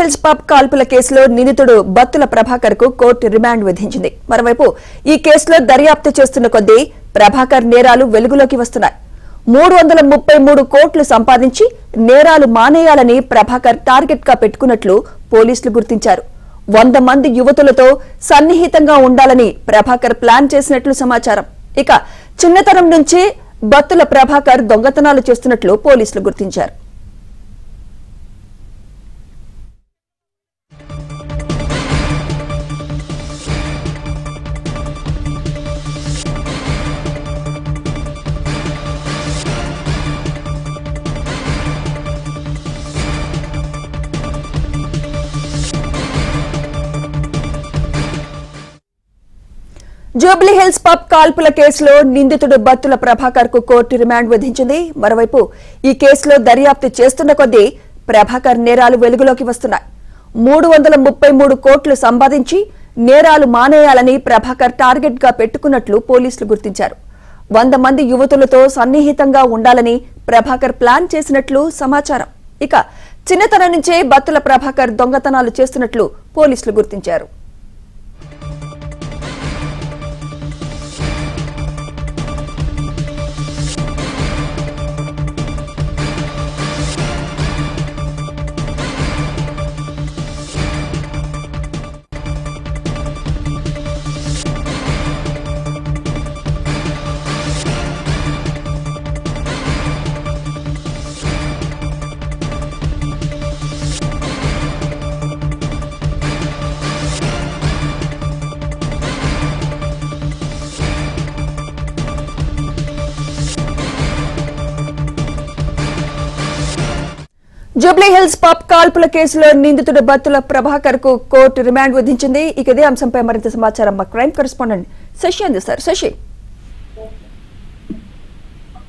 Jubilee Hills pub కాల్పుల కేసులో నిందితుడు బత్తుల ప్రభాకర్ కు కోర్టు రిమాండ్ విధించింది. మరోవైపు ఈ కేసులో దర్యాప్తు చేస్తున్న కొద్దీ ప్రభాకర్ నేరాలు వెలుగులోకి వస్తున్నాయి. 333 కోట్లు సంపాదించి నేరాలు మానేయాలని ప్రభాకర్ టార్గెట్ గా పెట్టుకున్నట్లు పోలీసులు గుర్తించారు. 100 మంది యువతులతో సన్నిహితంగా ఉండాలని ప్రభాకర్ ప్లాన్ చేసినట్లు సమాచారం. ఇక చిన్నతనం నుంచి బత్తుల ప్రభాకర్ దొంగతనాలు చేస్తున్నట్లు పోలీసులు గుర్తించారు. జూబ్లీహిల్స్ పబ్ కాల్పుల కేసులో నిందితుడు బత్తుల ప్రభాకర్ కు కోర్టు రిమాండ్ విధించింది. మరోవైపు ఈ కేసులో దర్యాప్తు చేస్తున్న కొద్దీ ప్రభాకర్ నేరాలు వెలుగులోకి వస్తున్నాయి. 333 కోట్లు సంపాదించి నేరాలు మానేయాలని ప్రభాకర్ టార్గెట్ గా పెట్టుకున్నట్లు పోలీసులు గుర్తించారు. 100 మంది యువతులతో సన్నిహితంగా ఉండాలని ప్రభాకర్ ప్లాన్ చేసినట్లు సమాచారం. ఇక చిన్నతనం నుంచే బత్తుల ప్రభాకర్ దొంగతనాలు చేస్తున్నట్లు పోలీసులు గుర్తించారు. జూబ్లీహిల్స్ పబ్ కాల్పుల కేసులో నిందితుడు బత్తుల ప్రభాకర్ కు కోర్టు రిమాండ్ విధించింది. ఇక ఇదే అంశంపై మరింత సమాచారం మా క్రైమ్ కరెస్పాండెంట్ శశి అందిస్తారు. శశి,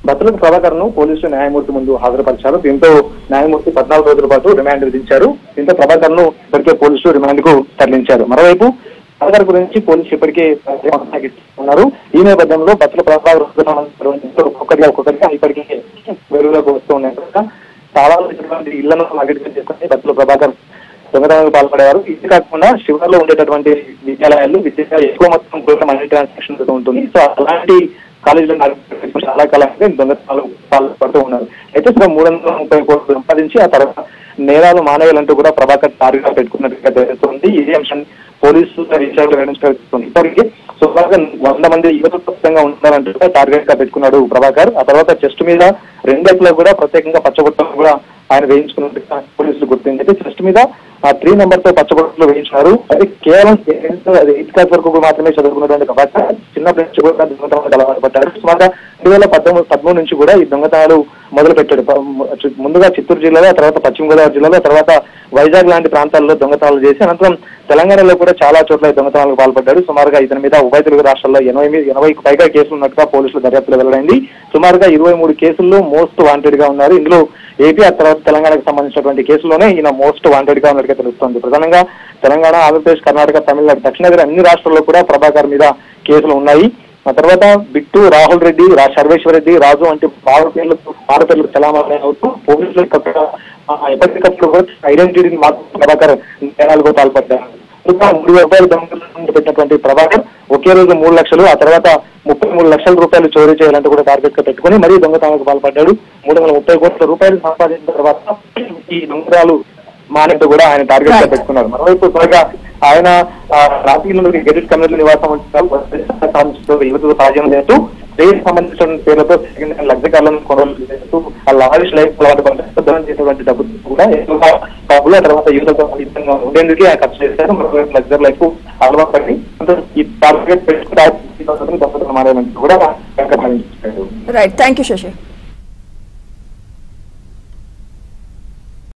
బత్తుల ప్రభాకర్ ను పోలీసులు న్యాయమూర్తి ముందు హాజరుపరిచారు. దీంతో న్యాయమూర్తి 14 రోజుల పాటు రిమాండ్ విధించారు. దీంతో ప్రభాకర్ ను ఇప్పటికే పోలీసులు రిమాండ్ కు తరలించారు. మరోవైపు ప్రభాకర్ గురించి పోలీసులు ఇప్పటికే కొనసాగిస్తున్నారు. ఈ నేపథ్యంలో బత్తుల ప్రభాకర్ ఒక్కొక్కరిగా ఇప్పటికే వెలుగులోకి వస్తూ ఉన్నాయి. చాలా ఇళ్లను టార్గెట్ చేసుకుని బత్తుల ప్రభాకర్ దొంగతనాలకు పాల్పడేవారు. ఇది కాకుండా శివార్లో ఉండేటటువంటి విద్యాలయాలు విద్య ఎక్కువ మొత్తం కూడా మనీ ట్రాన్సాక్షన్ ఉంటుంది. సో అలాంటి కాలేజీలో చాలా కాలంగా దొంగతనాలు పాల్పడుతూ ఉన్నారు. అయితే 330 కోట్లు సంపాదించి ఆ తర్వాత నేరాలు మానేయాలంటూ కూడా ప్రభాకర్ టార్గెట్ పెట్టుకున్నట్టుగా తెలుస్తుంది. ఇదే అంశాన్ని పోలీసులు విచారణలో వెల్లడిస్తుంది. ఇప్పటికీ సుమారుగా 100 మంది యువతంగా ఉండాలంటూ టార్గెట్ గా పెట్టుకున్నాడు ప్రభాకర్. ఆ తర్వాత చెస్ట్ మీద 2 వైపులో కూడా ప్రత్యేకంగా పచ్చబొట్టలు కూడా ఆయన వేయించుకున్నట్టుగా పోలీసులు గుర్తించి చెస్ట్ మీద 3 నెంబర్ తో పచ్చబొట్టలు వేయించారు. అది కేవలం 8th క్లాస్ వరకు మాత్రమే చదువుకున్నటువంటి ప్రభాకర్ చిన్నప్పటి నుంచి కూడా దొంగతనాలు అలవాటు పడ్డారు. సుమారుగా 2013 నుంచి కూడా ఈ దొంగతనాలు మొదలు పెట్టాడు. ముందుగా చిత్తూరు జిల్లాలో, తర్వాత పశ్చిమ గోదావరి జిల్లాలో, తర్వాత వైజాగ్ లాంటి ప్రాంతాల్లో దొంగతనాలు చేసి అనంతరం తెలంగాణలో కూడా చాలా చోట్ల దొంగతనాలకు పాల్పడ్డాడు. సుమారుగా ఇతని మీద ఉభయ తెలుగు రాష్ట్రాల్లో 80కు పైగా కేసులు ఉన్నట్టుగా పోలీసులు దర్యాప్తులో వెల్లడైంది. సుమారుగా 23 కేసుల్లో మోస్ట్ వాంటెడ్ గా ఉన్నారు. ఇందులో ఏపీ ఆ తర్వాత తెలంగాణకు సంబంధించినటువంటి కేసుల్లోనే ఈయన మోస్ట్ వాంటెడ్ గా ఉన్నట్టుగా తెలుస్తోంది. ప్రధానంగా తెలంగాణ, ఆంధ్రప్రదేశ్, కర్ణాటక, తమిళనాడు, దక్షిణ అన్ని రాష్ట్రాల్లో కూడా ప్రభాకర్ మీద కేసులు ఉన్నాయి. ఆ తర్వాత బిట్టు, రాహుల్ రెడ్డి, సర్వేశ్వర్ రెడ్డి, రాజు వంటి ఆరు పేర్లు తెలంగాణ అవుతూ పోలీసులు ఎప్పటికప్పుడు కూడా ఐడెంటిటీని మాత్రం ప్రభాకర్ నేరాలకు పాల్పడ్డారు. 3 రూపాయలు దొంగతనం పెట్టినటువంటి ప్రభాకర్ ఒకే రోజు 3 లక్షలు, ఆ తర్వాత 33 లక్షల రూపాయలు చోరీ చేయాలంటూ కూడా టార్గెట్ గా పెట్టుకుని మరీ దొంగతనాలకు పాల్పడ్డాడు. 330 కోట్ల రూపాయలు సంపాదించిన తర్వాత ఈ దొంగతనాలు మానేట్టు కూడా ఆయన టార్గెట్ గా పెట్టుకున్నారు. మరోవైపు త్వరగా ఆయన రాజకీయంలోకి గెజిట్ కమిటీలో నివాసం ఉంటున్నారు. యువతకు సహాయం చేస్తూ రేట్ సంబంధించిన పేర్లతో లగ్జరీ కార్లను కొనుగోలు చేస్తూ లావిష్ లైఫ్ అలవాటు పడ్డం చేసేటువంటి డబ్బు కూడా ఎక్కువగా డబ్బులు తర్వాత యువతకు ఉండేందుకే ఆయన ఖర్చు చేశారు. మరోవైపు లగ్జరీ లైఫ్ అలవాటు పడి ఈ టార్గెట్ పెట్టుకుని కూడా రైట్. Thank you Shashi.